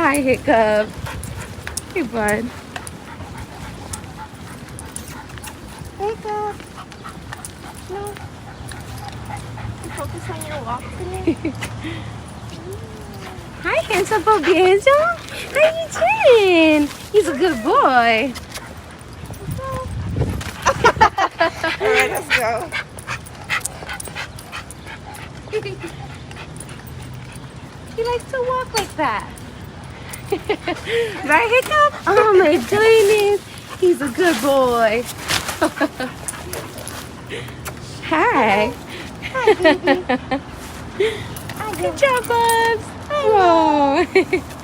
Hi, Hiccup. Hey, bud. Hiccup. No. You focus on your walk today. Hi, handsome Bobiezo. How you doing? He's a good boy. All right, let's go. He likes to walk like that. Right, Hiccup? Oh my goodness. He's a good boy. Hi. Hi, baby. Hi, Good job, Bubs. Oh.